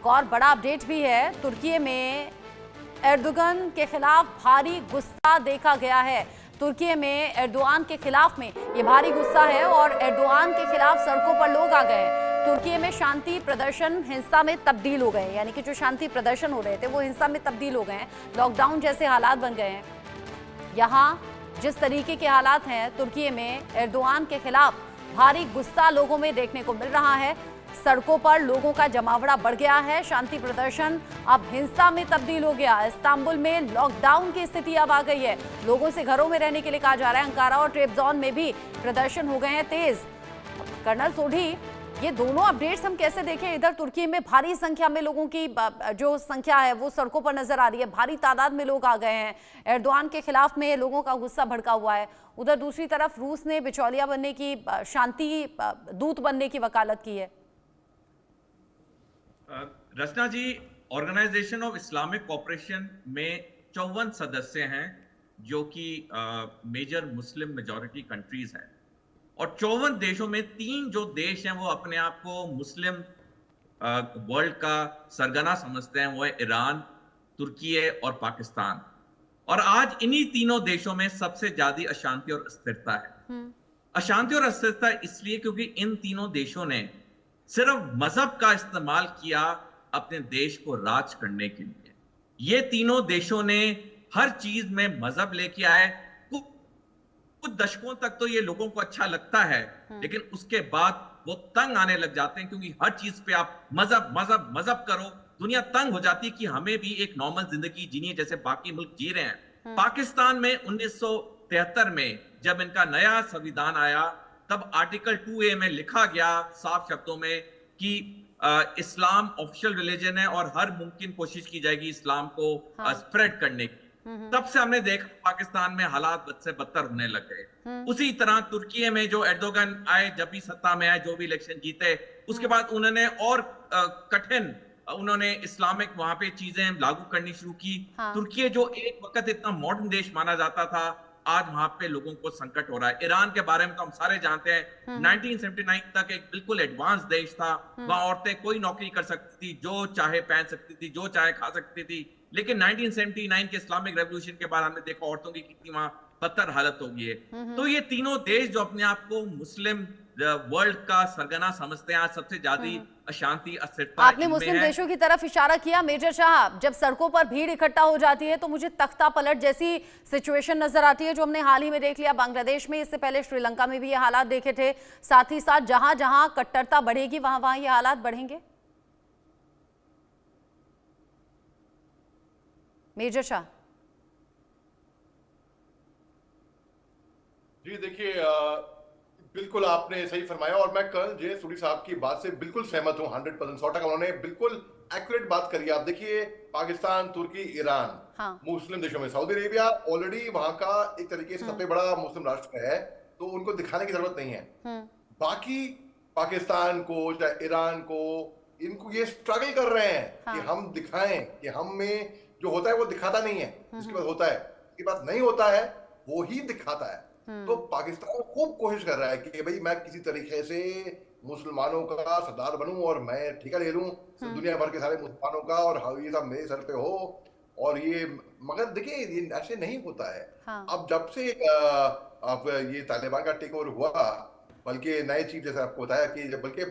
एक और बड़ा अपडेट भी है। तुर्की में एर्दोगन के खिलाफ भारी गुस्सा देखा गया है। तुर्की में एर्दोआन के खिलाफ में ये भारी गुस्सा है और एर्दोआन के खिलाफ सड़कों पर लोग आ गए हैं। तुर्की में शांति प्रदर्शन हिंसा में तब्दील हो गए हैं, यानी कि जो शांति प्रदर्शन हो रहे थे वो हिंसा में तब्दील हो गए हैं। लॉकडाउन जैसे हालात बन गए हैं। यहाँ जिस तरीके के हालात हैं तुर्की में, एर्दोआन के खिलाफ भारी गुस्सा लोगों में देखने को मिल रहा है। सड़कों पर लोगों का जमावड़ा बढ़ गया है। शांति प्रदर्शन अब हिंसा में तब्दील हो गया। इस्तांबुल में लॉकडाउन की स्थिति अब आ गई है। लोगों से घरों में रहने के लिए कहा जा रहा है। अंकारा और ट्रेबजॉन में भी प्रदर्शन हो गए हैं तेज। कर्नल सोढी, ये दोनों अपडेट्स हम कैसे देखें? इधर तुर्की में भारी संख्या में लोगों की जो संख्या है वो सड़कों पर नजर आ रही है। भारी तादाद में लोग आ गए हैं। एर्दोआन के खिलाफ में लोगों का गुस्सा भड़का हुआ है। उधर दूसरी तरफ रूस ने बिचौलिया बनने की, शांति दूत बनने की वकालत की है। रचना जी, ऑर्गेनाइजेशन ऑफ इस्लामिक कोऑपरेशन में 54 सदस्य हैं जो कि मेजर मुस्लिम मेजॉरिटी कंट्रीज हैं और 54 देशों में 3 जो देश हैं वो अपने आप को मुस्लिम वर्ल्ड का सरगना समझते हैं। वो है ईरान, तुर्की और पाकिस्तान। और आज इन्हीं तीनों देशों में सबसे ज्यादा अशांति और अस्थिरता है। अशांति और अस्थिरता इसलिए क्योंकि इन तीनों देशों ने सिर्फ मजहब का इस्तेमाल किया अपने देश को राज करने के लिए। ये तीनों देशों ने हर चीज में मजहब लेके आए। कुछ दशकों तक तो ये लोगों को अच्छा लगता है, लेकिन उसके बाद वो तंग आने लग जाते हैं क्योंकि हर चीज पे आप मजहब मजहब मजहब करो। दुनिया तंग हो जाती है कि हमें भी एक नॉर्मल जिंदगी जीनी है जैसे बाकी मुल्क जी रहे हैं। पाकिस्तान में 1973 में जब इनका नया संविधान आया तब आर्टिकल 2A में लिखा गया साफ शब्दों में कि इस्लाम ऑफिशियल रिलीजन है और हर मुमकिन कोशिश की जाएगी इस्लाम को स्प्रेड करने की। तब से हमने देखा पाकिस्तान में हालात बद से बदतर होने लग गए। उसी तरह तुर्की में जो एर्दोगन आए, जब भी सत्ता में आए, जो भी इलेक्शन जीते, उसके बाद उन्होंने और कठिन उन्होंने इस्लामिक वहां पे चीजें लागू करनी शुरू की। तुर्की जो एक वक्त इतना मॉडर्न देश माना जाता था, आज वहां पे लोगों को संकट हो रहा है। ईरान के बारे में तो हम सारे जानते हैं, 1979 तक एक बिल्कुल एडवांस देश था। वहां औरतें कोई नौकरी कर सकती थी, जो चाहे पहन सकती थी, जो चाहे खा सकती थी। लेकिन 1979 के इस्लामिक रेवोल्यूशन के बाद हमने देखा औरतों की कितनी वहां बदतर हालत हो गई है। तो ये तीनों देश जो अपने आप को मुस्लिम वर्ल्ड का सरगना समझते हैं, आज सबसे ज्यादा अशांति अस्थिरता। आपने मुस्लिम देशों की तरफ इशारा किया मेजर शाह। जब सड़कों पर भीड़ इकट्ठा हो जाती है तो मुझे तख्ता पलट जैसी सिचुएशन नजर आती है, जो हमने हाल ही में देख लिया बांग्लादेश में। इससे पहले श्रीलंका में भी ये हालात देखे थे। साथ ही साथ जहां जहां कट्टरता बढ़ेगी वहां वहां ये हालात बढ़ेंगे। मेजर शाह जी, देखिए बिल्कुल आपने सही फरमाया और मैं कर्नल जे सूरी साहब की बात से बिल्कुल सहमत हूं। 100% 100% उन्होंने बिल्कुल एक्यूरेट बात करी। आप देखिए पाकिस्तान, तुर्की, ईरान, मुस्लिम देशों में सऊदी अरेबिया ऑलरेडी वहां का एक तरीके से सबसे बड़ा मुस्लिम राष्ट्र है, तो उनको दिखाने की जरूरत नहीं है। बाकी पाकिस्तान को चाहे ईरान को, इनको ये स्ट्रगल कर रहे हैं कि हम दिखाएं कि हम में जो होता है वो दिखाता नहीं है, जिसके पास होता है, जिसके पास नहीं होता है वो ही दिखाता है। तो पाकिस्तान खूब कोशिश कर रहा है कि भाई मैं किसी तरीके से मुसलमानों का सरदार बनूं और मैं ठेका ले लूं दुनिया भर के सारे मुसलमानों का और ये सब मेरे सर पे हो। और ये मगर देखिए ये ऐसे नहीं होता है। अब जब से अब ये तालिबान का टेक ओवर हुआ, बल्कि नए चीफ जैसे आपको बताया कि जब बल्कि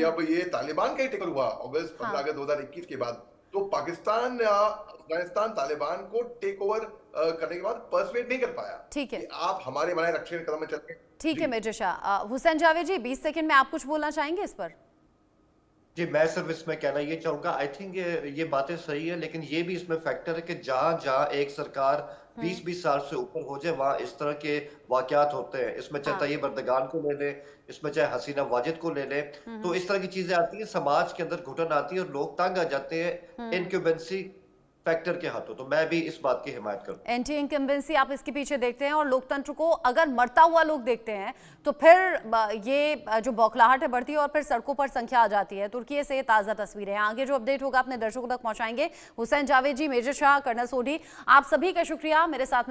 अब ये तालिबान का ही टेक ओवर हुआ अगस्त 15 अगस्त 2021 के बाद, तो पाकिस्तान या अफगानिस्तान तालिबान को टेक ओवर करने के बाद पर्सुएट नहीं कर पाया। ठीक है, कि आप हमारे बनाए रक्षण कदम में चल। ठीक है मेजर शाह। हुसैन जावेद जी, 20 सेकंड में आप कुछ बोलना चाहेंगे इस पर? जी, मैं सिर्फ इसमें कहना ये चाहूंगा, आई थिंक ये बातें सही है, लेकिन ये भी इसमें फैक्टर है कि जहां जहां एक सरकार 20-20 साल से ऊपर हो जाए वहां इस तरह के वाकयात होते हैं। इसमें चाहे ताइब एर्दोगान को ले ले, इसमें चाहे हसीना वाजिद को ले ले, तो इस तरह की चीजें आती है, समाज के अंदर घुटन आती है और लोग तंग आ जाते हैं इनक्यूबेंसी फैक्टर के हाथों। तो मैं भी इस बात की हिमायत करूं। एंटी इनकम्बेंसी आप इसके पीछे देखते हैं और लोकतंत्र को अगर मरता हुआ लोग देखते हैं तो फिर ये जो बौखलाहट है बढ़ती है और फिर सड़कों पर संख्या आ जाती है। तुर्की से ताज़ा तस्वीरें हैं। आगे जो अपडेट होगा अपने दर्शकों तक पहुंचाएंगे। हुसैन जावेद जी, मेजर शाह, कर्नल सोढी, आप सभी का शुक्रिया मेरे साथ